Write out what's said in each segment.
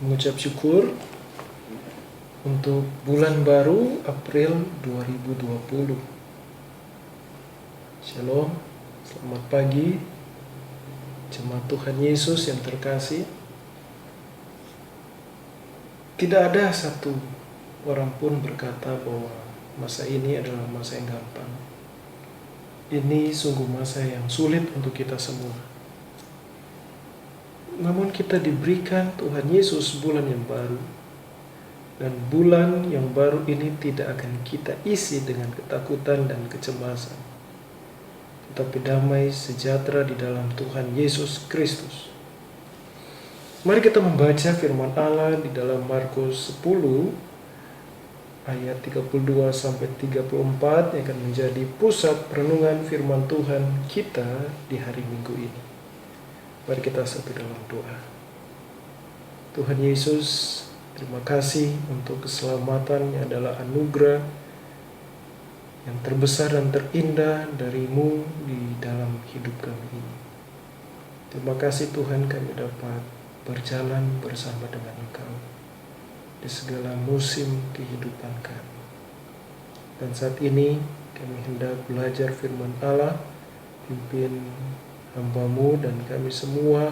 mengucap syukur untuk bulan baru April 2020. Shalom, selamat pagi jemaat Tuhan Yesus yang terkasih. Tidak ada satu orang pun berkata bahwa masa ini adalah masa yang gampang. Ini sungguh masa yang sulit untuk kita semua. Namun kita diberikan Tuhan Yesus bulan yang baru. Dan bulan yang baru ini tidak akan kita isi dengan ketakutan dan kecemasan, tetapi damai sejahtera di dalam Tuhan Yesus Kristus. Mari kita membaca firman Allah di dalam Markus 10 ayat 32 sampai 34 yang akan menjadi pusat perenungan firman Tuhan kita di hari Minggu ini. Mari kita satu dalam doa. Tuhan Yesus, terima kasih untuk keselamatan yang adalah anugerah yang terbesar dan terindah dari-Mu di dalam hidup kami ini. Terima kasih Tuhan, kami dapat berjalan bersama dengan Engkau di segala musim kehidupan kami. Dan saat ini kami hendak belajar firman Allah. Pimpin hamba-Mu dan kami semua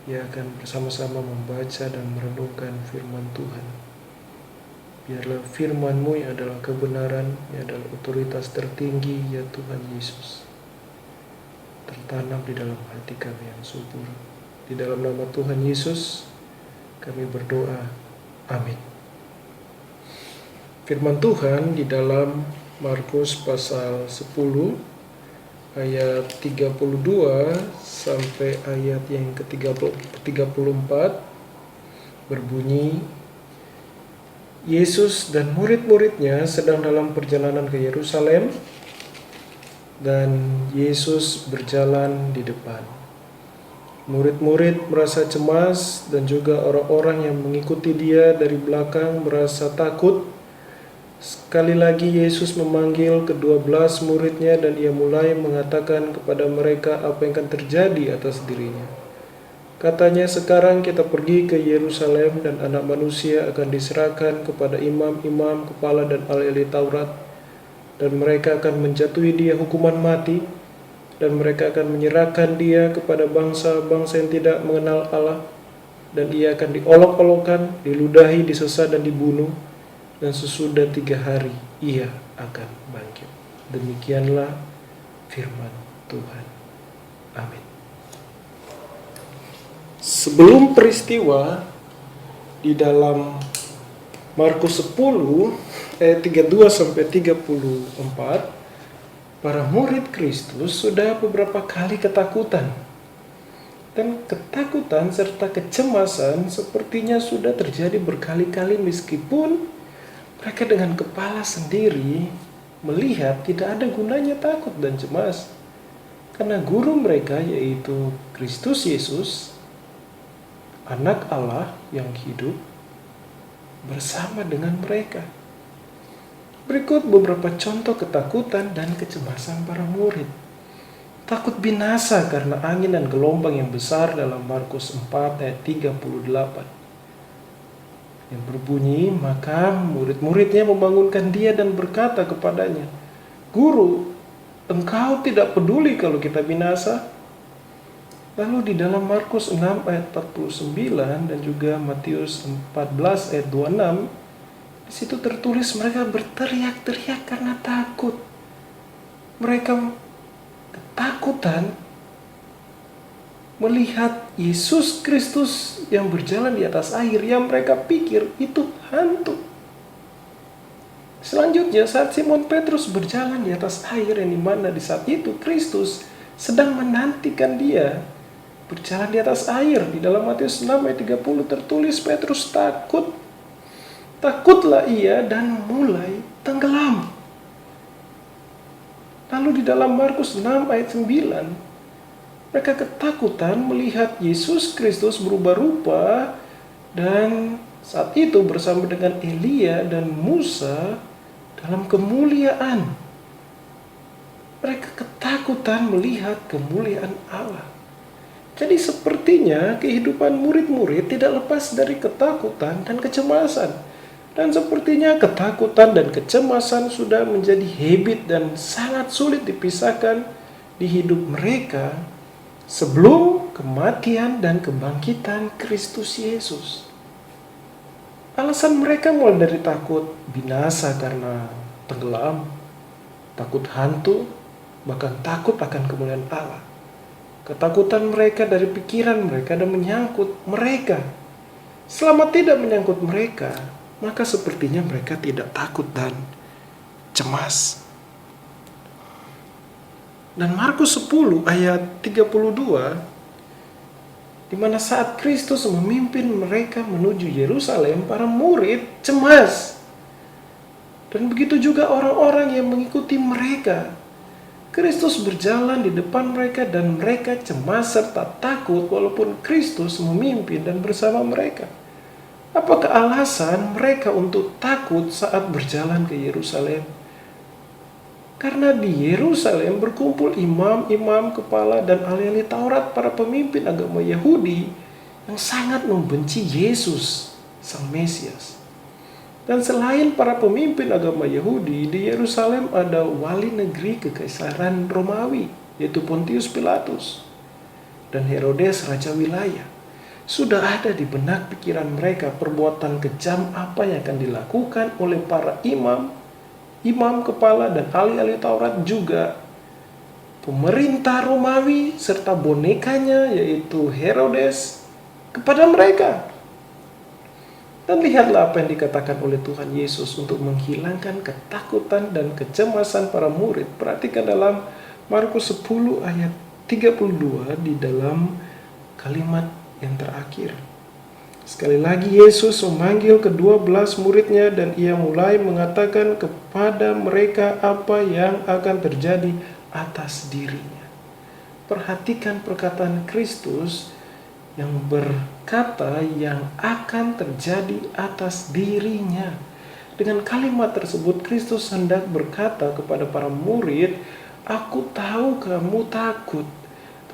yang akan bersama-sama membaca dan merenungkan firman Tuhan. Biarlah firman-Mu yang adalah kebenaran, yang adalah otoritas tertinggi, ya Tuhan Yesus, tertanam di dalam hati kami yang subur. Di dalam nama Tuhan Yesus kami berdoa. Amin. Firman Tuhan di dalam Markus pasal 10 ayat 32 sampai ayat yang ke-34 berbunyi, Yesus dan murid-muridnya sedang dalam perjalanan ke Yerusalem, dan Yesus berjalan di depan. Murid-murid merasa cemas dan juga orang-orang yang mengikuti dia dari belakang merasa takut. Sekali lagi Yesus memanggil ke-12 muridnya dan ia mulai mengatakan kepada mereka apa yang akan terjadi atas dirinya. Katanya, sekarang kita pergi ke Yerusalem dan anak manusia akan diserahkan kepada imam-imam, kepala dan ahli Taurat, dan mereka akan menjatuhi dia hukuman mati, dan mereka akan menyerahkan dia kepada bangsa-bangsa yang tidak mengenal Allah, dan ia akan diolok-olokkan, diludahi, disesat dan dibunuh, dan sesudah 3 hari ia akan bangkit. Demikianlah firman Tuhan. Amin. Sebelum peristiwa di dalam Markus 10 ayat 32 sampai 34, para murid Kristus sudah beberapa kali ketakutan. Dan ketakutan serta kecemasan sepertinya sudah terjadi berkali-kali, meskipun mereka dengan kepala sendiri melihat tidak ada gunanya takut dan cemas. Karena guru mereka, yaitu Kristus Yesus, Anak Allah yang hidup, bersama dengan mereka. Berikut beberapa contoh ketakutan dan kecemasan para murid. Takut binasa karena angin dan gelombang yang besar dalam Markus 4 ayat 38. Yang berbunyi, maka murid-muridnya membangunkan dia dan berkata kepadanya, Guru, engkau tidak peduli kalau kita binasa? Lalu di dalam Markus 6 ayat 49 dan juga Matius 14 ayat 26, di situ tertulis mereka berteriak-teriak karena takut. Mereka ketakutan melihat Yesus Kristus yang berjalan di atas air, yang mereka pikir itu hantu. Selanjutnya saat Simon Petrus berjalan di atas air, yang dimana di saat itu Kristus sedang menantikan dia berjalan di atas air. Di dalam Matius 6 ayat 30 tertulis Petrus takut. Takutlah ia dan mulai tenggelam. Lalu di dalam Markus 6 ayat 9, mereka ketakutan melihat Yesus Kristus berubah rupa dan saat itu bersama dengan Elia dan Musa dalam kemuliaan. Mereka ketakutan melihat kemuliaan Allah. Jadi sepertinya kehidupan murid-murid tidak lepas dari ketakutan dan kecemasan. Dan sepertinya ketakutan dan kecemasan sudah menjadi habit dan sangat sulit dipisahkan di hidup mereka sebelum kematian dan kebangkitan Kristus Yesus. Alasan mereka mulai dari takut binasa karena tenggelam, takut hantu, bahkan takut akan kemuliaan Allah. Ketakutan mereka dari pikiran mereka dan menyangkut mereka. Selama tidak menyangkut mereka, maka sepertinya mereka tidak takut dan cemas. Dan Markus 10 ayat 32, di mana saat Kristus memimpin mereka menuju Yerusalem, para murid cemas. Dan begitu juga orang-orang yang mengikuti mereka. Kristus berjalan di depan mereka dan mereka cemas serta takut walaupun Kristus memimpin dan bersama mereka. Apakah alasan mereka untuk takut saat berjalan ke Yerusalem? Karena di Yerusalem berkumpul imam-imam kepala dan ahli-ahli Taurat, para pemimpin agama Yahudi yang sangat membenci Yesus, Sang Mesias. Dan selain para pemimpin agama Yahudi, di Yerusalem ada wali negeri kekaisaran Romawi, yaitu Pontius Pilatus, dan Herodes raja wilayah. Sudah ada di benak pikiran mereka perbuatan kejam apa yang akan dilakukan oleh para imam kepala dan ahli-ahli Taurat, juga pemerintah Romawi serta bonekanya yaitu Herodes kepada mereka. Dan lihatlah apa yang dikatakan oleh Tuhan Yesus untuk menghilangkan ketakutan dan kecemasan para murid. Perhatikan dalam Markus 10 ayat 32 di dalam kalimat yang terakhir. Sekali lagi Yesus memanggil ke-12 muridnya dan ia mulai mengatakan kepada mereka apa yang akan terjadi atas dirinya. Perhatikan perkataan Kristus yang berkata yang akan terjadi atas dirinya. Dengan kalimat tersebut Kristus hendak berkata kepada para murid, "Aku tahu kamu takut,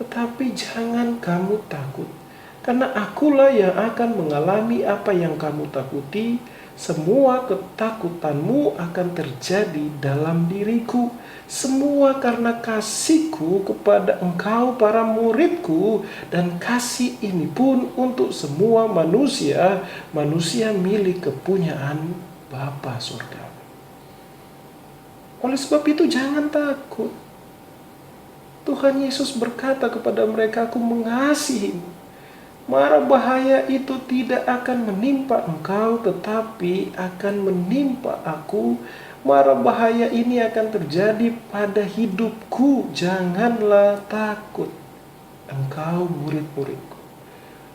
tetapi jangan kamu takut. Karena akulah yang akan mengalami apa yang kamu takuti. Semua ketakutanmu akan terjadi dalam diriku. Semua karena kasihku kepada engkau para muridku. Dan kasih ini pun untuk semua manusia. Manusia milik kepunyaan Bapa surga." Oleh sebab itu jangan takut. Tuhan Yesus berkata kepada mereka, "Aku mengasihimu. Mara bahaya itu tidak akan menimpa engkau, tetapi akan menimpa aku. Mara bahaya ini akan terjadi pada hidupku. Janganlah takut, engkau murid-muridku.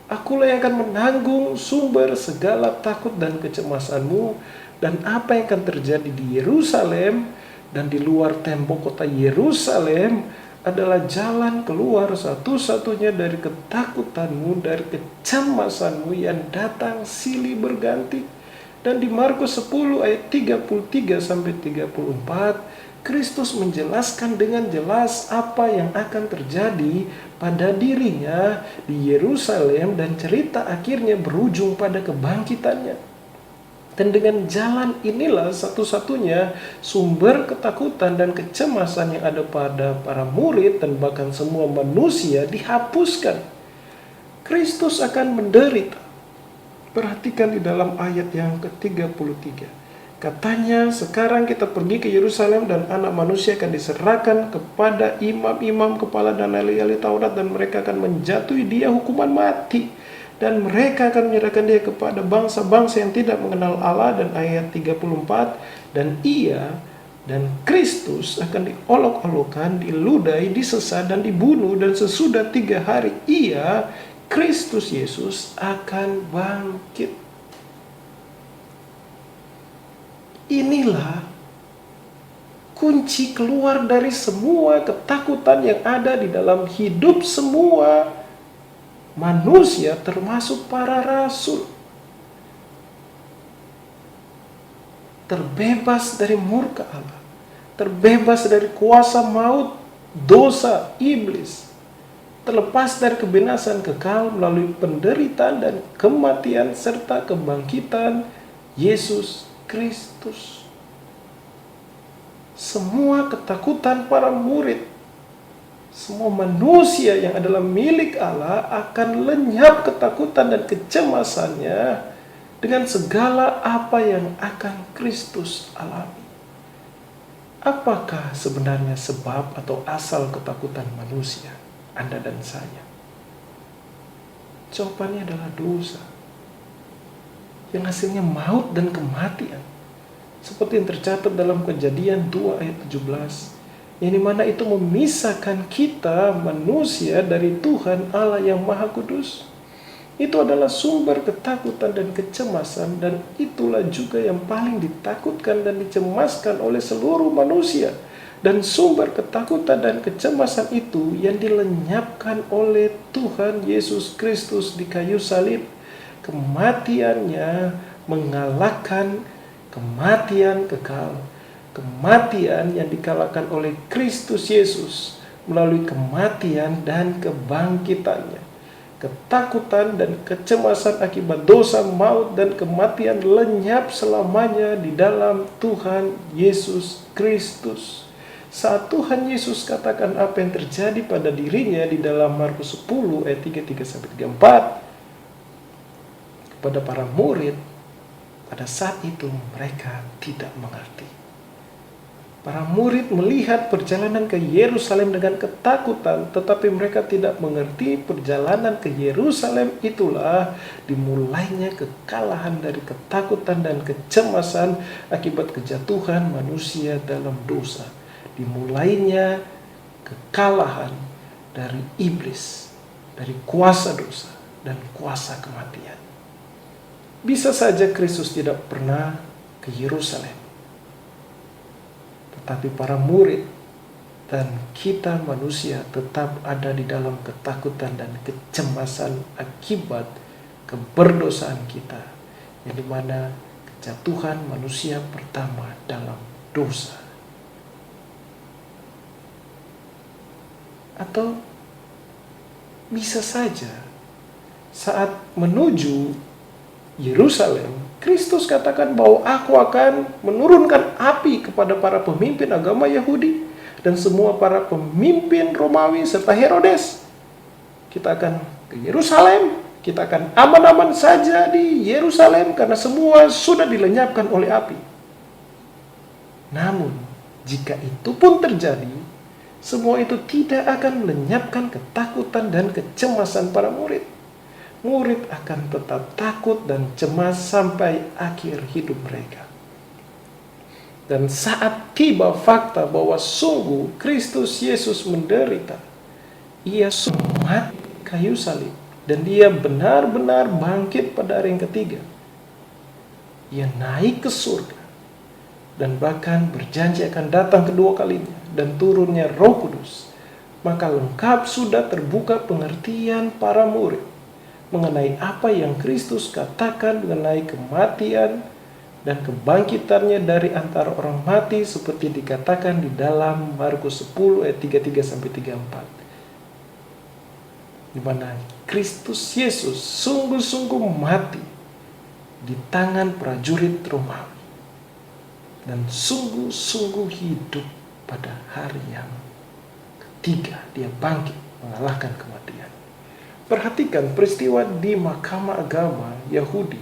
Akulah yang akan menanggung sumber segala takut dan kecemasanmu. Dan apa yang akan terjadi di Yerusalem dan di luar tembok kota Yerusalem adalah jalan keluar satu-satunya dari ketakutanmu, dari kecemasanmu yang datang silih berganti." Dan di Markus 10 ayat 33 sampai 34, Kristus menjelaskan dengan jelas apa yang akan terjadi pada dirinya di Yerusalem dan cerita akhirnya berujung pada kebangkitannya. Dan dengan jalan inilah satu-satunya sumber ketakutan dan kecemasan yang ada pada para murid dan bahkan semua manusia dihapuskan. Kristus akan menderita. Perhatikan di dalam ayat yang ke-33. Katanya, "Sekarang kita pergi ke Yerusalem dan anak manusia akan diserahkan kepada imam-imam kepala dan ahli-ahli Taurat dan mereka akan menjatuhi dia hukuman mati. Dan mereka akan menyerahkan dia kepada bangsa-bangsa yang tidak mengenal Allah." Dan ayat 34, "Dan ia dan Kristus akan diolok-olokkan, diludahi, disesat dan dibunuh. Dan sesudah 3 hari ia, Kristus Yesus, akan bangkit." Inilah kunci keluar dari semua ketakutan yang ada di dalam hidup semua manusia, termasuk para rasul. Terbebas dari murka Allah, terbebas dari kuasa maut, dosa, iblis. terlepas dari kebinasan kekal melalui penderitaan dan kematian serta kebangkitan Yesus Kristus. Semua ketakutan para murid, semua manusia yang adalah milik Allah akan lenyap ketakutan dan kecemasannya dengan segala apa yang akan Kristus alami. Apakah sebenarnya sebab atau asal ketakutan manusia, Anda dan saya? Jawabannya adalah dosa, yang hasilnya maut dan kematian. Seperti yang tercatat dalam Kejadian 2 ayat 17, yang dimana itu memisahkan kita manusia dari Tuhan Allah yang Maha Kudus. Itu adalah sumber ketakutan dan kecemasan, dan itulah juga yang paling ditakutkan dan dicemaskan oleh seluruh manusia. Dan sumber ketakutan dan kecemasan itu yang dilenyapkan oleh Tuhan Yesus Kristus di kayu salib. Kematiannya mengalahkan kematian kekal, kematian yang dikalahkan oleh Kristus Yesus melalui kematian dan kebangkitannya. Ketakutan dan kecemasan akibat dosa, maut, dan kematian lenyap selamanya di dalam Tuhan Yesus Kristus. Saat Tuhan Yesus katakan apa yang terjadi pada dirinya di dalam Markus 10 ayat 33-34 kepada para murid, pada saat itu mereka tidak mengerti. Para murid melihat perjalanan ke Yerusalem dengan ketakutan, tetapi mereka tidak mengerti perjalanan ke Yerusalem itulah dimulainya kekalahan dari ketakutan dan kecemasan akibat kejatuhan manusia dalam dosa. Dimulainya kekalahan dari iblis, dari kuasa dosa dan kuasa kematian. Bisa saja Kristus tidak pernah ke Yerusalem, tetapi para murid dan kita manusia tetap ada di dalam ketakutan dan kecemasan akibat keberdosaan kita, yang dimana kejatuhan manusia pertama dalam dosa. Atau bisa saja saat menuju Yerusalem, Kristus katakan bahwa aku akan menurunkan api kepada para pemimpin agama Yahudi dan semua para pemimpin Romawi serta Herodes. Kita akan ke Yerusalem, kita akan aman-aman saja di Yerusalem karena semua sudah dilenyapkan oleh api. Namun, jika itu pun terjadi, semua itu tidak akan melenyapkan ketakutan dan kecemasan para murid. Murid akan tetap takut dan cemas sampai akhir hidup mereka. Dan saat tiba fakta bahwa sungguh Kristus Yesus menderita, ia mati kayu salib, dan dia benar-benar bangkit pada hari yang ketiga. Ia naik ke surga, dan bahkan berjanji akan datang kedua kalinya, dan turunnya Roh Kudus. Maka lengkap sudah terbuka pengertian para murid mengenai apa yang Kristus katakan mengenai kematian dan kebangkitannya dari antara orang mati, seperti dikatakan di dalam Markus 10 ayat 33-34, di mana Kristus Yesus sungguh-sungguh mati di tangan prajurit Romawi dan sungguh-sungguh hidup pada hari yang ketiga. Dia bangkit mengalahkan kematian. Perhatikan peristiwa di Mahkamah Agama Yahudi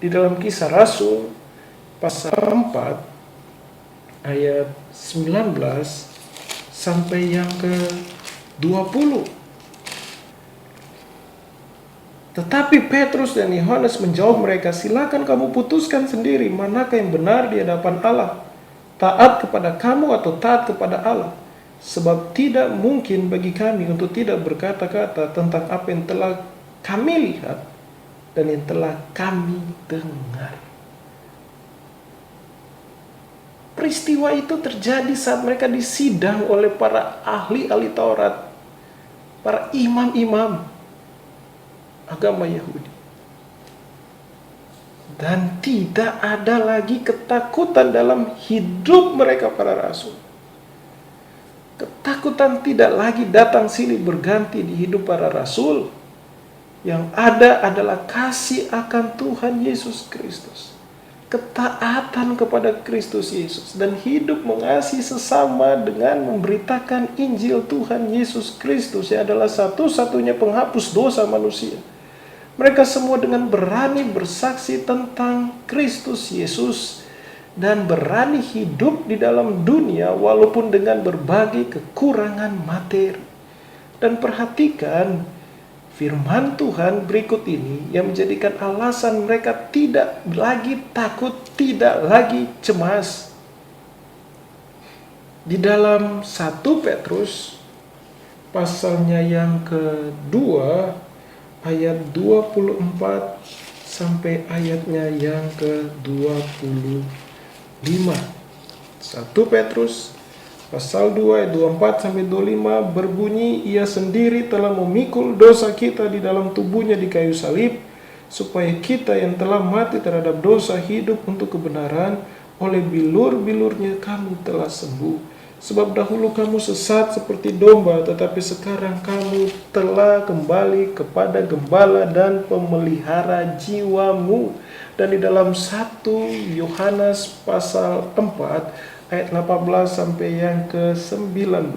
di dalam Kisah Rasul pasal 4 ayat 19 sampai yang ke-20. Tetapi Petrus dan Yohanes menjawab mereka, "Silakan kamu putuskan sendiri manakah yang benar di hadapan Allah, taat kepada kamu atau taat kepada Allah. Sebab tidak mungkin bagi kami untuk tidak berkata-kata tentang apa yang telah kami lihat dan yang telah kami dengar." Peristiwa itu terjadi saat mereka disidang oleh para ahli-ahli Taurat, para imam-imam agama Yahudi. Dan tidak ada lagi ketakutan dalam hidup mereka para rasul. Ketakutan ketakutan tidak lagi datang silih berganti di hidup para rasul. Yang ada adalah kasih akan Tuhan Yesus Kristus, ketaatan kepada Kristus Yesus, dan hidup mengasihi sesama dengan memberitakan Injil Tuhan Yesus Kristus yang adalah satu-satunya penghapus dosa manusia. Mereka semua dengan berani bersaksi tentang Kristus Yesus dan berani hidup di dalam dunia walaupun dengan berbagai kekurangan materi. Dan perhatikan firman Tuhan berikut ini yang menjadikan alasan mereka tidak lagi takut, tidak lagi cemas. Di dalam 1 Petrus pasalnya yang kedua ayat 24 sampai ayatnya yang ke-25. 1 Petrus pasal 2 ayat 24 sampai 25 berbunyi, ia sendiri telah memikul dosa kita di dalam tubuhnya di kayu salib, supaya kita yang telah mati terhadap dosa hidup untuk kebenaran. Oleh bilur-bilurnya kamu telah sembuh. Sebab dahulu kamu sesat seperti domba, tetapi sekarang kamu telah kembali kepada gembala dan pemelihara jiwamu. Dan di dalam 1 Yohanes pasal 4 ayat 18 sampai yang ke-19,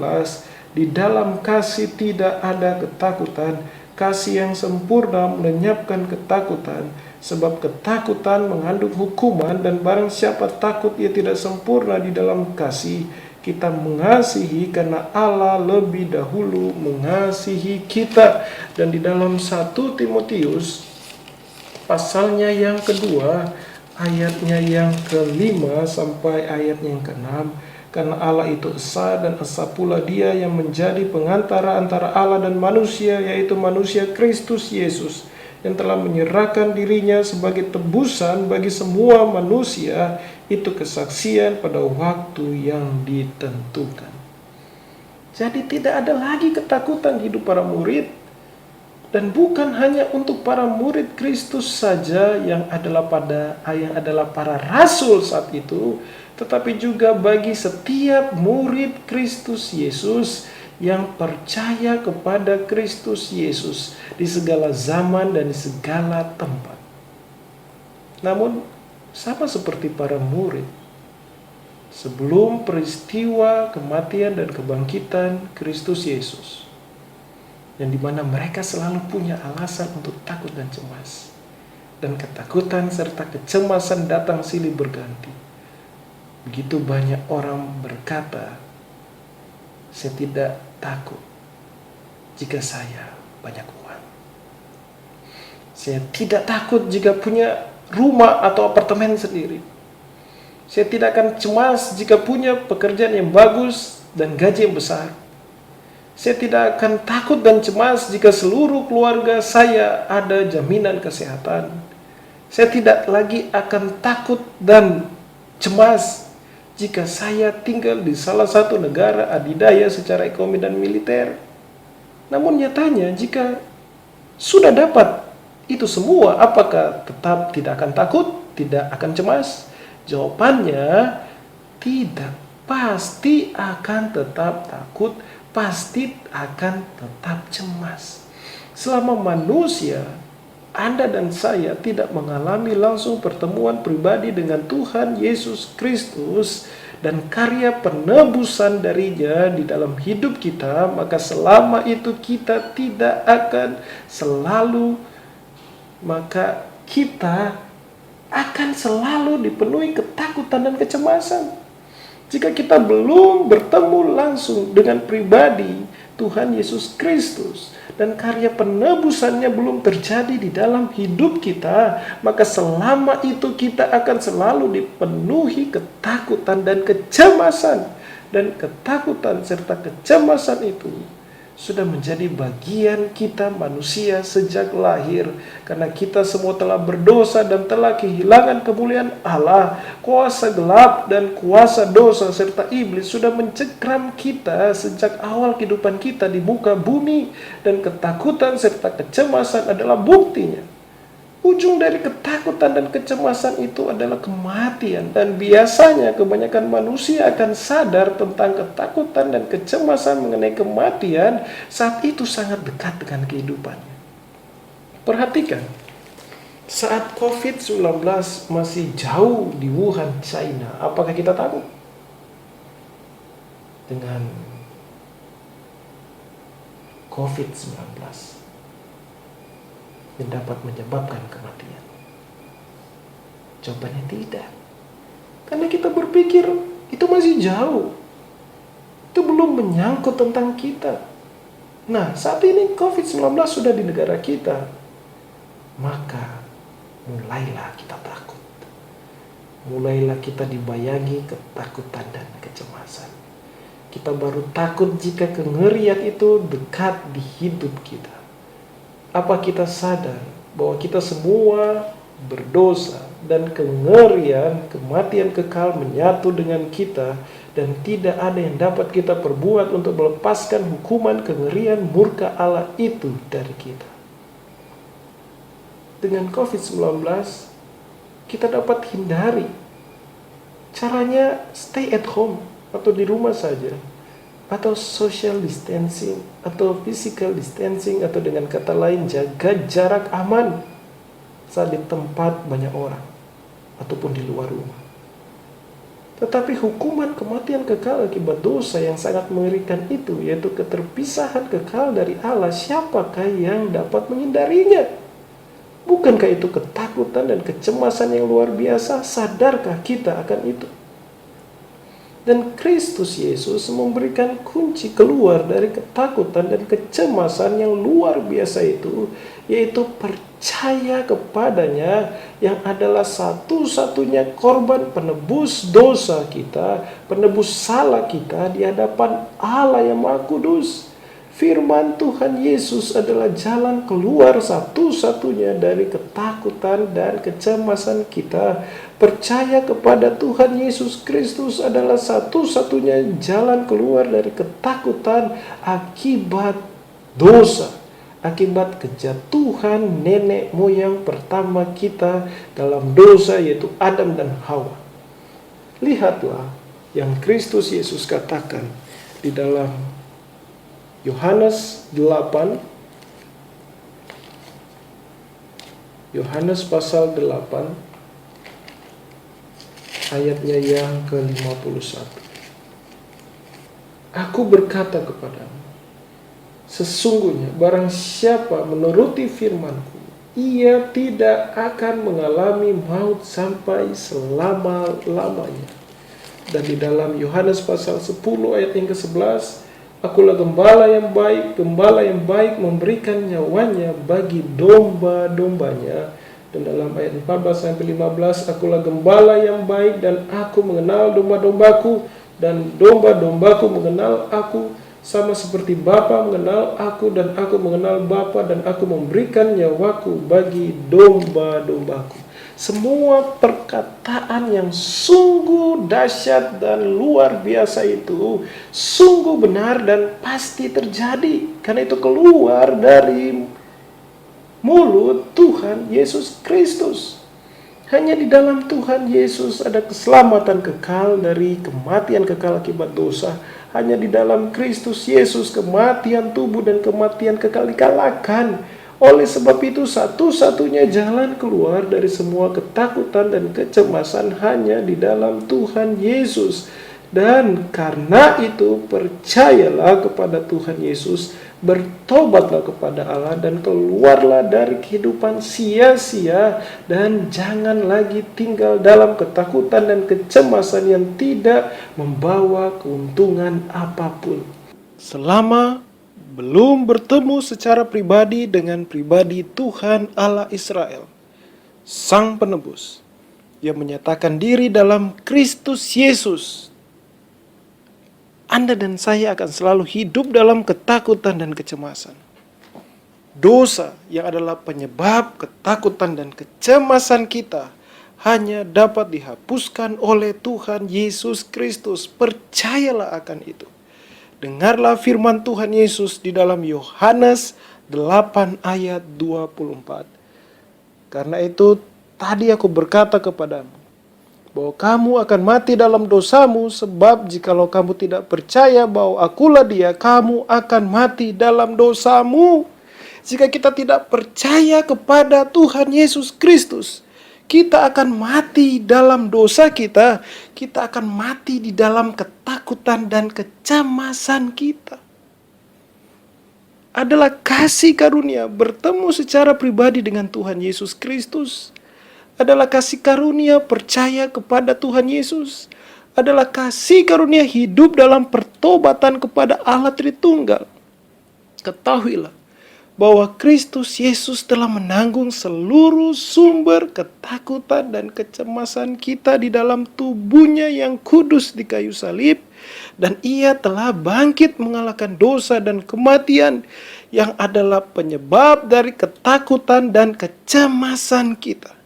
di dalam kasih tidak ada ketakutan, kasih yang sempurna melenyapkan ketakutan, sebab ketakutan mengandung hukuman, dan barang siapa takut ia tidak sempurna di dalam kasih. Kita mengasihi karena Allah lebih dahulu mengasihi kita. Dan di dalam 1 Timotius pasalnya yang kedua ayatnya yang ke-5 sampai ayatnya yang ke-6, karena Allah itu esa dan esa pula dia yang menjadi pengantara antara Allah dan manusia, yaitu manusia Kristus Yesus, yang telah menyerahkan dirinya sebagai tebusan bagi semua manusia, itu kesaksian pada waktu yang ditentukan. Jadi tidak ada lagi ketakutan di hidup para murid. Dan bukan hanya untuk para murid Kristus saja yang adalah para rasul saat itu, tetapi juga bagi setiap murid Kristus Yesus yang percaya kepada Kristus Yesus di segala zaman dan di segala tempat. Namun sama seperti para murid, sebelum peristiwa kematian dan kebangkitan Kristus Yesus, yang dimana mereka selalu punya alasan untuk takut dan cemas, dan ketakutan serta kecemasan datang silih berganti. Begitu banyak orang berkata, saya tidak takut jika saya banyak uang. Saya tidak takut jika punya rumah atau apartemen sendiri. Saya tidak akan cemas jika punya pekerjaan yang bagus dan gaji yang besar. Saya tidak akan takut dan cemas jika seluruh keluarga saya ada jaminan kesehatan. Saya tidak lagi akan takut dan cemas jika saya tinggal di salah satu negara adidaya secara ekonomi dan militer. Namun nyatanya jika sudah dapat itu semua, apakah tetap tidak akan takut, tidak akan cemas? Jawabannya tidak. Pasti akan tetap takut, pasti akan tetap cemas. Selama manusia, Anda dan saya tidak mengalami langsung pertemuan pribadi dengan Tuhan Yesus Kristus dan karya penebusan darinya di dalam hidup kita, maka selama itu kita tidak akan selalu dipenuhi ketakutan dan kecemasan. Jika kita belum bertemu langsung dengan pribadi Tuhan Yesus Kristus dan karya penebusannya belum terjadi di dalam hidup kita, maka selama itu kita akan selalu dipenuhi ketakutan dan kecemasan. Dan ketakutan serta kecemasan itu sudah menjadi bagian kita manusia sejak lahir, karena kita semua telah berdosa dan telah kehilangan kemuliaan Allah. Kuasa gelap dan kuasa dosa serta iblis sudah mencekram kita sejak awal kehidupan kita di muka bumi, dan ketakutan serta kecemasan adalah buktinya. Ujung dari ketakutan dan kecemasan itu adalah kematian. Dan biasanya kebanyakan manusia akan sadar tentang ketakutan dan kecemasan mengenai kematian saat itu sangat dekat dengan kehidupannya. Perhatikan, saat COVID-19 masih jauh di Wuhan, China, apakah kita takut dengan COVID-19 yang dapat menyebabkan kematian? Jawabannya tidak. Karena kita berpikir itu masih jauh. Itu belum menyangkut tentang kita. Nah, saat ini COVID-19 sudah di negara kita. Maka mulailah kita takut. Mulailah kita dibayangi ketakutan dan kecemasan. Kita baru takut jika kengerian itu dekat di hidup kita. Apa kita sadar bahwa kita semua berdosa dan kengerian, kematian kekal menyatu dengan kita dan tidak ada yang dapat kita perbuat untuk melepaskan hukuman kengerian murka Allah itu dari kita. Dengan COVID-19 kita dapat hindari. Caranya stay at home atau di rumah saja, atau social distancing atau physical distancing, atau dengan kata lain jaga jarak aman saat di tempat banyak orang ataupun di luar rumah. Tetapi hukuman kematian kekal akibat dosa yang sangat mengerikan itu, yaitu keterpisahan kekal dari Allah, siapakah yang dapat menghindarinya? Bukankah itu ketakutan dan kecemasan yang luar biasa? Sadarkah kita akan itu? Dan Kristus Yesus memberikan kunci keluar dari ketakutan dan kecemasan yang luar biasa itu, yaitu percaya kepadanya yang adalah satu-satunya korban penebus dosa kita, penebus salah kita di hadapan Allah yang Maha Kudus. Firman Tuhan Yesus adalah jalan keluar satu-satunya dari ketakutan dan kecemasan kita. Percaya kepada Tuhan Yesus Kristus adalah satu-satunya jalan keluar dari ketakutan akibat dosa, akibat kejatuhan nenek moyang pertama kita dalam dosa, yaitu Adam dan Hawa. Lihatlah yang Kristus Yesus katakan di dalam Yohanes 8, Yohanes pasal 8, ayatnya yang ke-51. Aku berkata kepadamu, sesungguhnya barang siapa menuruti firman-Ku, ia tidak akan mengalami maut sampai selama-lamanya. Dan di dalam Yohanes pasal 10 ayat yang ke-11, Akulah gembala yang baik memberikan nyawanya bagi domba-dombanya. Dan dalam ayat 14-15, akulah gembala yang baik dan aku mengenal domba-dombaku dan domba-dombaku mengenal aku, sama seperti Bapa mengenal aku dan aku mengenal Bapa, dan aku memberikan nyawaku bagi domba-dombaku. Semua perkataan yang sungguh dahsyat dan luar biasa itu sungguh benar dan pasti terjadi, karena itu keluar dari mulut Tuhan Yesus Kristus. Hanya di dalam Tuhan Yesus ada keselamatan kekal dari kematian kekal akibat dosa. Hanya di dalam Kristus Yesus kematian tubuh dan kematian kekal dikalahkan. Oleh sebab itu satu-satunya jalan keluar dari semua ketakutan dan kecemasan hanya di dalam Tuhan Yesus. Dan karena itu percayalah kepada Tuhan Yesus, bertobatlah kepada Allah dan keluarlah dari kehidupan sia-sia, dan jangan lagi tinggal dalam ketakutan dan kecemasan yang tidak membawa keuntungan apapun. Selama belum bertemu secara pribadi dengan pribadi Tuhan Allah Israel, Sang Penebus, yang menyatakan diri dalam Kristus Yesus, Anda dan saya akan selalu hidup dalam ketakutan dan kecemasan. Dosa yang adalah penyebab ketakutan dan kecemasan kita hanya dapat dihapuskan oleh Tuhan Yesus Kristus. Percayalah akan itu. Dengarlah firman Tuhan Yesus di dalam Yohanes 8 ayat 24. Karena itu tadi aku berkata kepadamu, bahwa kamu akan mati dalam dosamu, sebab jikalau kamu tidak percaya bahwa akulah dia, kamu akan mati dalam dosamu. Jika kita tidak percaya kepada Tuhan Yesus Kristus, kita akan mati dalam dosa kita. Kita akan mati di dalam ketakutan dan kecemasan kita. Adalah kasih karunia bertemu secara pribadi dengan Tuhan Yesus Kristus. Adalah kasih karunia percaya kepada Tuhan Yesus. Adalah kasih karunia hidup dalam pertobatan kepada Allah Tritunggal. Ketahuilah bahwa Kristus Yesus telah menanggung seluruh sumber ketakutan dan kecemasan kita di dalam tubuhnya yang kudus di kayu salib. Dan ia telah bangkit mengalahkan dosa dan kematian yang adalah penyebab dari ketakutan dan kecemasan kita.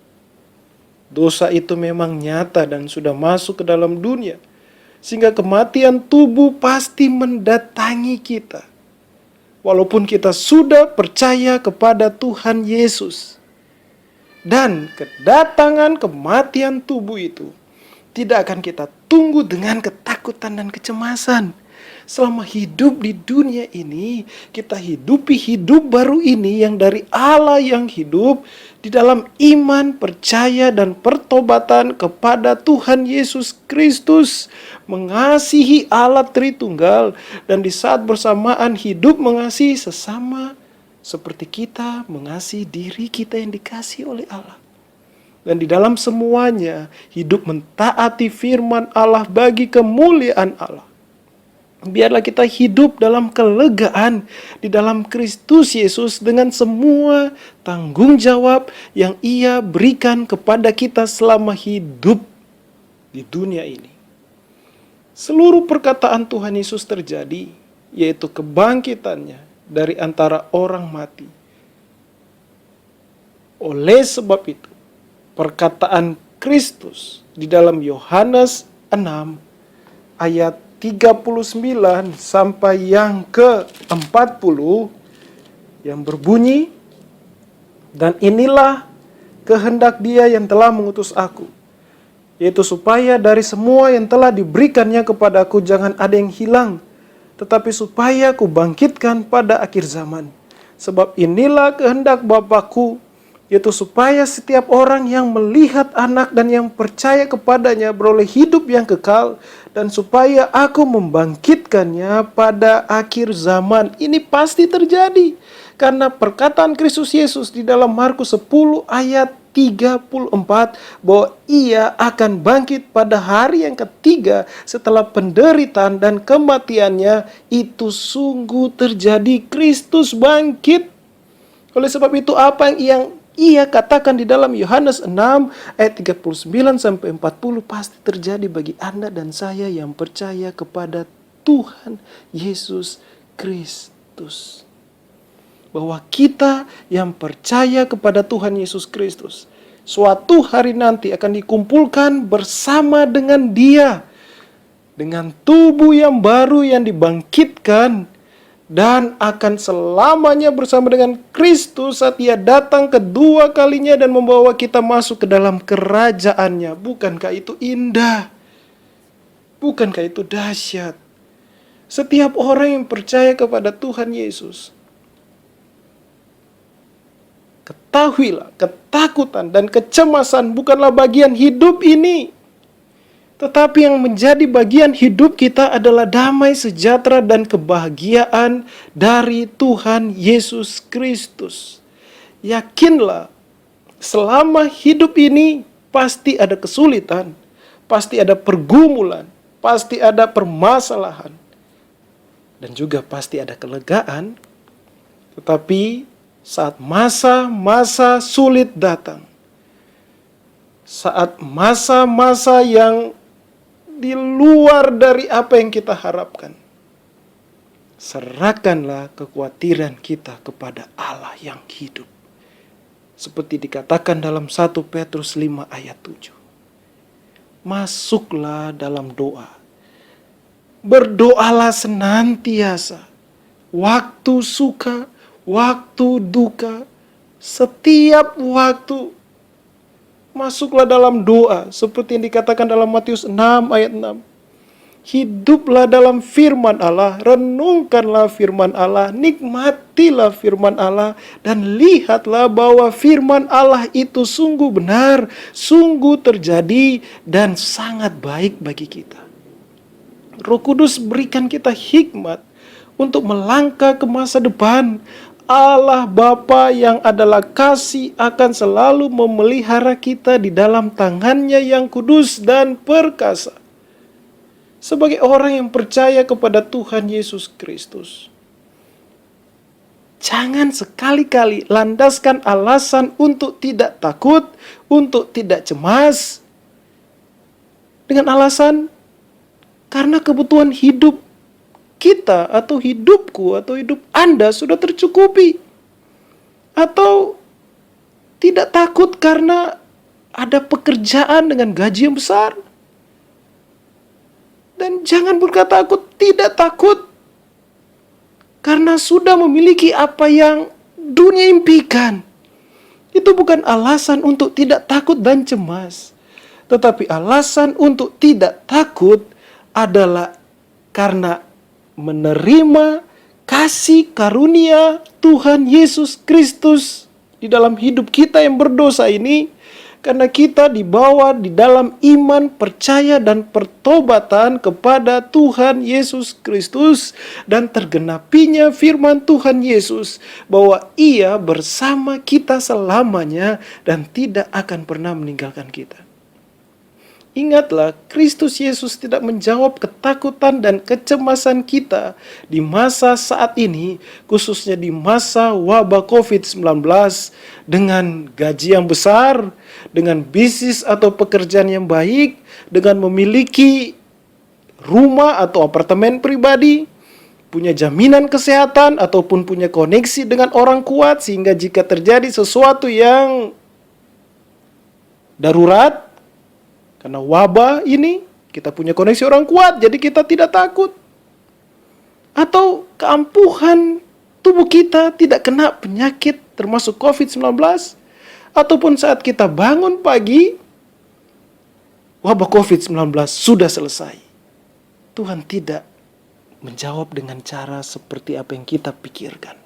Dosa itu memang nyata dan sudah masuk ke dalam dunia, sehingga kematian tubuh pasti mendatangi kita. Walaupun kita sudah percaya kepada Tuhan Yesus. Dan kedatangan kematian tubuh itu tidak akan kita tunggu dengan ketakutan dan kecemasan. Selama hidup di dunia ini, kita hidupi hidup baru ini yang dari Allah yang hidup di dalam iman, percaya, dan pertobatan kepada Tuhan Yesus Kristus, mengasihi Allah Tritunggal, dan di saat bersamaan hidup mengasihi sesama seperti kita mengasihi diri kita yang dikasihi oleh Allah. Dan di dalam semuanya hidup mentaati firman Allah bagi kemuliaan Allah. Biarlah kita hidup dalam kelegaan di dalam Kristus Yesus dengan semua tanggung jawab yang Ia berikan kepada kita selama hidup di dunia ini. Seluruh perkataan Tuhan Yesus terjadi, yaitu kebangkitannya dari antara orang mati. Oleh sebab itu, perkataan Kristus di dalam Yohanes 6 ayat 39 sampai yang ke-40 yang berbunyi, "Dan inilah kehendak Dia yang telah mengutus aku, yaitu supaya dari semua yang telah diberikannya kepadaku jangan ada yang hilang, tetapi supaya aku bangkitkan pada akhir zaman. Sebab inilah kehendak Bapa-Ku, yaitu supaya setiap orang yang melihat Anak dan yang percaya kepadanya beroleh hidup yang kekal, dan supaya aku membangkitkannya pada akhir zaman." Ini pasti terjadi, karena perkataan Kristus Yesus di dalam Markus 10 ayat 34, bahwa Ia akan bangkit pada hari yang ketiga setelah penderitaan dan kematiannya, itu sungguh terjadi. Kristus bangkit. Oleh sebab itu apa yang Ia katakan di dalam Yohanes 6 ayat 39 sampai 40 pasti terjadi bagi Anda dan saya yang percaya kepada Tuhan Yesus Kristus. Bahwa kita yang percaya kepada Tuhan Yesus Kristus, suatu hari nanti akan dikumpulkan bersama dengan Dia, dengan tubuh yang baru yang dibangkitkan, dan akan selamanya bersama dengan Kristus saat Ia datang kedua kalinya dan membawa kita masuk ke dalam kerajaannya. Bukankah itu indah? Bukankah itu dahsyat? Setiap orang yang percaya kepada Tuhan Yesus, ketahuilah, ketakutan dan kecemasan bukanlah bagian hidup ini. Tetapi yang menjadi bagian hidup kita adalah damai sejahtera dan kebahagiaan dari Tuhan Yesus Kristus. Yakinlah, selama hidup ini pasti ada kesulitan, pasti ada pergumulan, pasti ada permasalahan, dan juga pasti ada kelegaan. Tetapi saat masa-masa sulit datang, saat masa-masa yang di luar dari apa yang kita harapkan, serahkanlah kekhawatiran kita kepada Allah yang hidup. Seperti dikatakan dalam 1 Petrus 5 ayat 7. Masuklah dalam doa. Berdoalah senantiasa. Waktu suka, waktu duka, Setiap waktu masuklah dalam doa seperti yang dikatakan dalam Matius 6 ayat 6. Hiduplah dalam firman Allah, renungkanlah firman Allah, nikmatilah firman Allah, dan lihatlah bahwa firman Allah itu sungguh benar, sungguh terjadi, dan sangat baik bagi kita. Roh Kudus berikan kita hikmat untuk melangkah ke masa depan. Allah Bapa yang adalah kasih akan selalu memelihara kita di dalam tangannya yang kudus dan perkasa. Sebagai orang yang percaya kepada Tuhan Yesus Kristus, jangan sekali-kali landaskan alasan untuk tidak takut, untuk tidak cemas, dengan alasan karena kebutuhan hidup kita atau hidupku atau hidup Anda sudah tercukupi. Atau tidak takut karena ada pekerjaan dengan gaji yang besar. Dan jangan berkata aku tidak takut karena sudah memiliki apa yang dunia impikan. Itu bukan alasan untuk tidak takut dan cemas. Tetapi alasan untuk tidak takut adalah karena menerima kasih karunia Tuhan Yesus Kristus di dalam hidup kita yang berdosa ini. Karena kita dibawa di dalam iman, percaya, dan pertobatan kepada Tuhan Yesus Kristus. Dan tergenapinya firman Tuhan Yesus bahwa Ia bersama kita selamanya dan tidak akan pernah meninggalkan kita. Ingatlah, Kristus Yesus tidak menjawab ketakutan dan kecemasan kita di masa saat ini, khususnya di masa wabah COVID-19, dengan gaji yang besar, dengan bisnis atau pekerjaan yang baik, dengan memiliki rumah atau apartemen pribadi, punya jaminan kesehatan, ataupun punya koneksi dengan orang kuat, sehingga jika terjadi sesuatu yang darurat, karena wabah ini, kita punya koneksi orang kuat, jadi kita tidak takut. Atau keampuhan tubuh kita tidak kena penyakit termasuk COVID-19. Ataupun saat kita bangun pagi, wabah COVID-19 sudah selesai. Tuhan tidak menjawab dengan cara seperti apa yang kita pikirkan.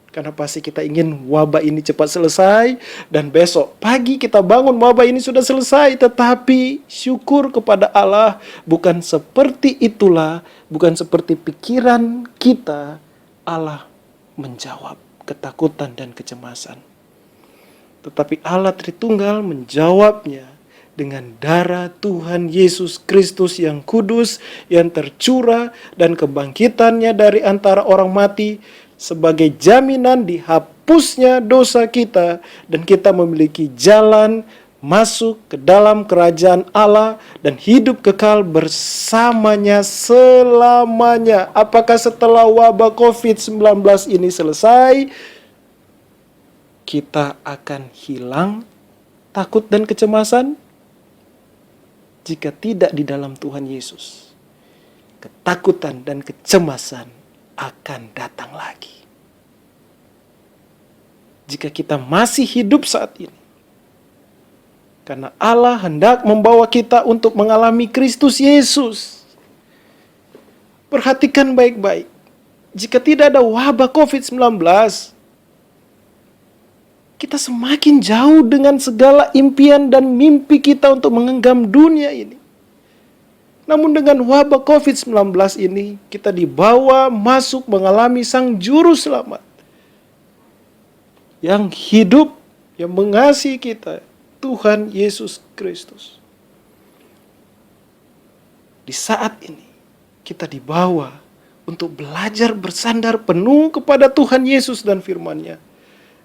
Karena pasti kita ingin wabah ini cepat selesai, dan besok pagi kita bangun wabah ini sudah selesai. Tetapi syukur kepada Allah, bukan seperti itulah, bukan seperti pikiran kita, Allah menjawab ketakutan dan kecemasan. Tetapi Allah Tritunggal menjawabnya dengan darah Tuhan Yesus Kristus yang kudus, yang tercurah, dan kebangkitannya dari antara orang mati, sebagai jaminan dihapusnya dosa kita, dan kita memiliki jalan masuk ke dalam kerajaan Allah dan hidup kekal bersamanya selamanya. Apakah setelah wabah COVID-19 ini selesai, kita akan hilang takut dan kecemasan? Jika tidak di dalam Tuhan Yesus, ketakutan dan kecemasan akan datang lagi. Jika kita masih hidup saat ini, karena Allah hendak membawa kita untuk mengalami Kristus Yesus. Perhatikan baik-baik. Jika tidak ada wabah COVID-19, kita semakin jauh dengan segala impian dan mimpi kita untuk menggenggam dunia ini. Namun dengan wabah COVID-19 ini, kita dibawa masuk mengalami Sang Juru Selamat yang hidup, yang mengasihi kita, Tuhan Yesus Kristus. Di saat ini, kita dibawa untuk belajar bersandar penuh kepada Tuhan Yesus dan firman-Nya.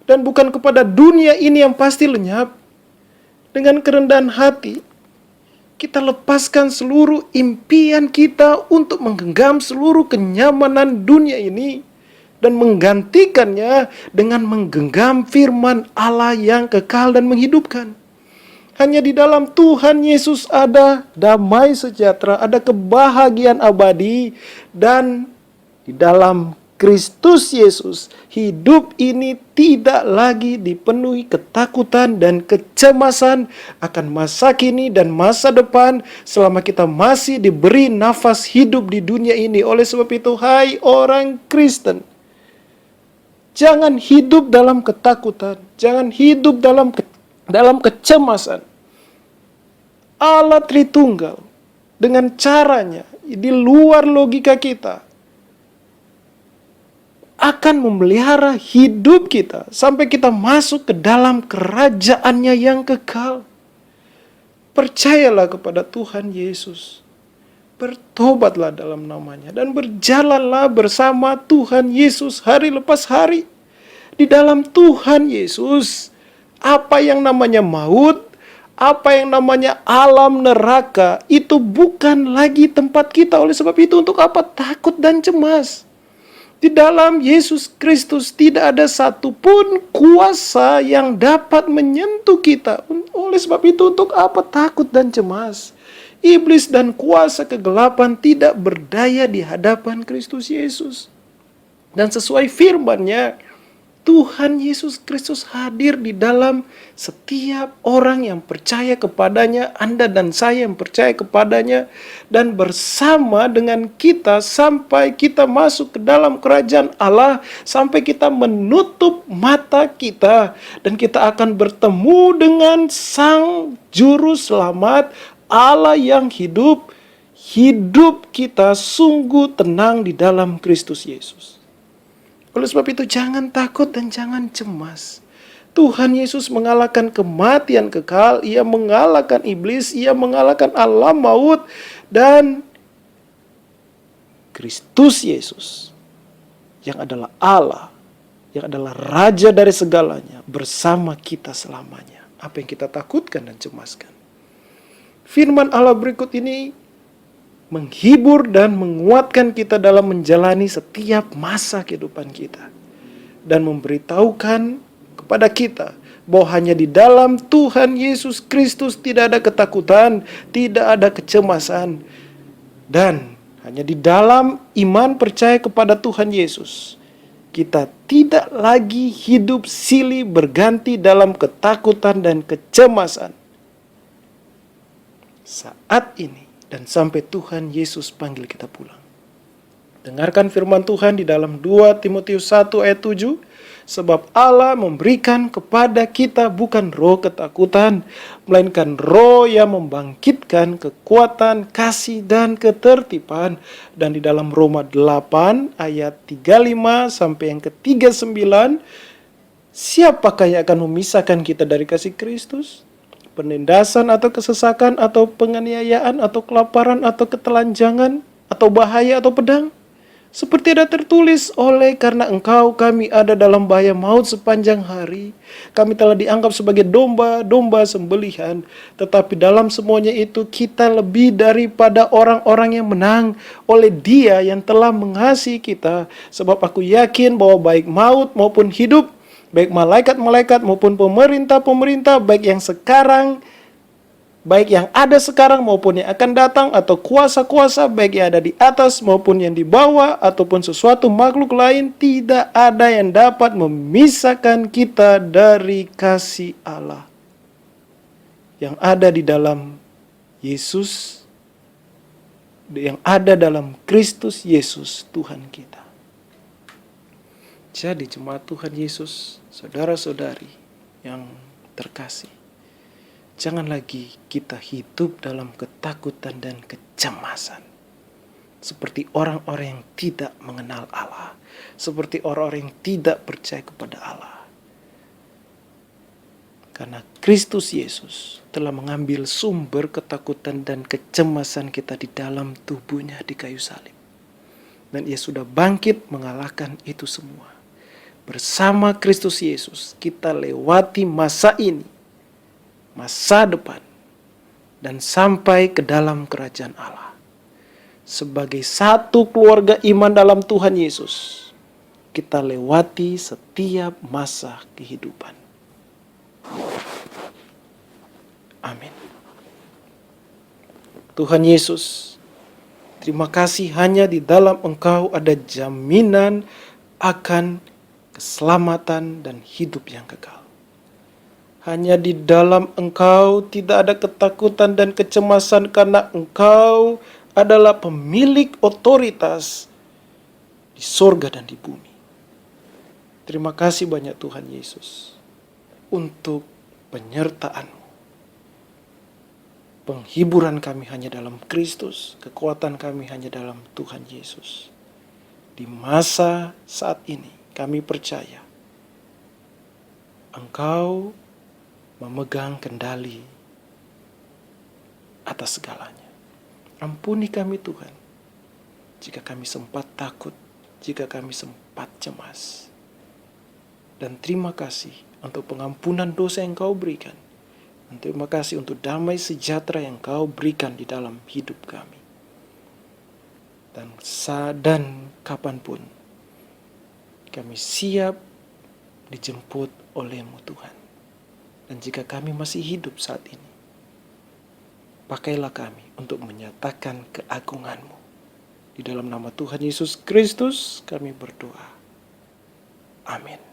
Dan bukan kepada dunia ini yang pasti lenyap. Dengan kerendahan hati, kita lepaskan seluruh impian kita untuk menggenggam seluruh kenyamanan dunia ini dan menggantikannya dengan menggenggam firman Allah yang kekal dan menghidupkan. Hanya di dalam Tuhan Yesus ada damai sejahtera, ada kebahagiaan abadi, dan di dalam Kristus Yesus, hidup ini tidak lagi dipenuhi ketakutan dan kecemasan akan masa kini dan masa depan selama kita masih diberi nafas hidup di dunia ini. Oleh sebab itu, hai orang Kristen, jangan hidup dalam ketakutan, jangan hidup dalam kecemasan. Allah Tritunggal dengan caranya di luar logika kita akan memelihara hidup kita sampai kita masuk ke dalam kerajaannya yang kekal. Percayalah kepada Tuhan Yesus. Bertobatlah dalam namanya dan berjalanlah bersama Tuhan Yesus hari lepas hari. Di dalam Tuhan Yesus, apa yang namanya maut, apa yang namanya alam neraka, itu bukan lagi tempat kita. Oleh sebab itu, untuk apa takut dan cemas? Di dalam Yesus Kristus tidak ada satupun kuasa yang dapat menyentuh kita. Oleh sebab itu, untuk apa takut dan cemas? Iblis dan kuasa kegelapan tidak berdaya di hadapan Kristus Yesus. Dan sesuai firman-Nya, Tuhan Yesus Kristus hadir di dalam setiap orang yang percaya kepadanya, Anda dan saya yang percaya kepadanya, dan bersama dengan kita sampai kita masuk ke dalam kerajaan Allah, sampai kita menutup mata kita, dan kita akan bertemu dengan Sang Juru Selamat, Allah yang hidup. Hidup kita sungguh tenang di dalam Kristus Yesus. Oleh sebab itu, jangan takut dan jangan cemas. Tuhan Yesus mengalahkan kematian kekal, Ia mengalahkan iblis, Ia mengalahkan alam maut, dan Kristus Yesus yang adalah Allah, yang adalah Raja dari segalanya, bersama kita selamanya. Apa yang kita takutkan dan cemaskan? Firman Allah berikut ini menghibur dan menguatkan kita dalam menjalani setiap masa kehidupan kita. Dan memberitahukan kepada kita bahwa hanya di dalam Tuhan Yesus Kristus tidak ada ketakutan, tidak ada kecemasan. Dan hanya di dalam iman percaya kepada Tuhan Yesus, kita tidak lagi hidup silih berganti dalam ketakutan dan kecemasan. Saat ini dan sampai Tuhan Yesus panggil kita pulang. Dengarkan firman Tuhan di dalam 2 Timotius 1 ayat 7. Sebab Allah memberikan kepada kita bukan roh ketakutan, melainkan roh yang membangkitkan kekuatan, kasih, dan ketertiban. Dan di dalam Roma 8 ayat 35 sampai yang ke-39, siapakah yang akan memisahkan kita dari kasih Kristus? Penindasan atau kesesakan atau penganiayaan atau kelaparan atau ketelanjangan atau bahaya atau pedang? Seperti ada tertulis, oleh karena engkau kami ada dalam bahaya maut sepanjang hari. Kami telah dianggap sebagai domba-domba sembelihan. Tetapi dalam semuanya itu kita lebih daripada orang-orang yang menang oleh Dia yang telah mengasihi kita. Sebab aku yakin bahwa baik maut maupun hidup, baik malaikat-malaikat maupun pemerintah-pemerintah, baik yang ada sekarang maupun yang akan datang, atau kuasa-kuasa baik yang ada di atas maupun yang di bawah, ataupun sesuatu makhluk lain, tidak ada yang dapat memisahkan kita dari kasih Allah yang ada di dalam Yesus, yang ada dalam Kristus Yesus Tuhan kita. Jadi jemaat Tuhan Yesus, saudara-saudari yang terkasih, jangan lagi kita hidup dalam ketakutan dan kecemasan. Seperti orang-orang yang tidak mengenal Allah. Seperti orang-orang yang tidak percaya kepada Allah. Karena Kristus Yesus telah mengambil sumber ketakutan dan kecemasan kita di dalam tubuhnya di kayu salib. Dan Ia sudah bangkit mengalahkan itu semua. Bersama Kristus Yesus kita lewati masa ini, masa depan, dan sampai ke dalam kerajaan Allah. Sebagai satu keluarga iman dalam Tuhan Yesus, kita lewati setiap masa kehidupan. Amin. Tuhan Yesus, terima kasih hanya di dalam Engkau ada jaminan akan keselamatan dan hidup yang kekal. Hanya di dalam Engkau tidak ada ketakutan dan kecemasan karena Engkau adalah pemilik otoritas di sorga dan di bumi. Terima kasih banyak Tuhan Yesus untuk penyertaan-Mu. Penghiburan kami hanya dalam Kristus, kekuatan kami hanya dalam Tuhan Yesus. Di masa saat ini kami percaya Engkau memegang kendali atas segalanya. Ampuni kami Tuhan, jika kami sempat takut, jika kami sempat cemas. Dan terima kasih untuk pengampunan dosa yang Kau berikan. Dan terima kasih untuk damai sejahtera yang Kau berikan di dalam hidup kami. Dan kapanpun kami siap dijemput oleh-Mu Tuhan. Dan jika kami masih hidup saat ini, pakailah kami untuk menyatakan keagungan-Mu. Di dalam nama Tuhan Yesus Kristus kami berdoa. Amin.